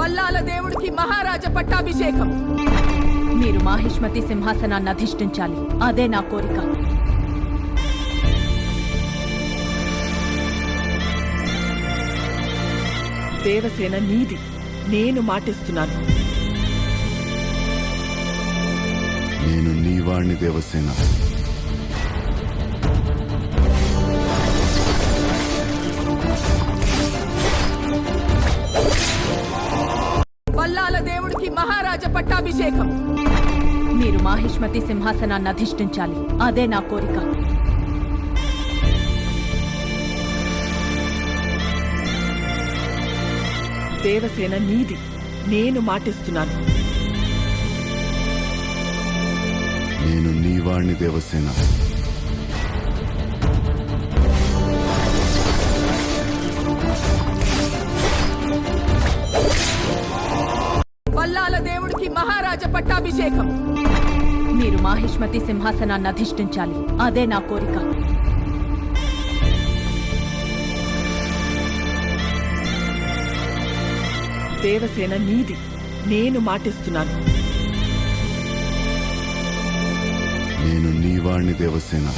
వల్లాల దేవుడికి మహారాజ పట్టాభిషేకం. మీరు మాహిష్మతి సింహాసనాన్ని అధిష్ఠించాలి. అదే నా కోరిక. దేవసేన నీది. నేను మాటిస్తున్నాను. నేను నీవాణ్ణి దేవసేన. వల్లాల దేవుడికి మహారాజ పట్టాభిషేకం. మీరు మాహిష్మతి సింహాసనాన్ని అధిష్ఠించాలి. అదే నా కోరిక. దేవసేన నీది. నేను మాటిస్తున్నాను. నేను నీవాణ్ణి దేవసేన. వల్లాల దేవుడికి మహారాజ పట్టాభిషేకం. మీరు మాహిష్మతి సింహాసనాన్ని అధిష్ఠించాలి. అదే నా కోరిక. దేవసేన నీది. నేను మాటిస్తున్నాను. నేను నీవాణ్ణి దేవసేన.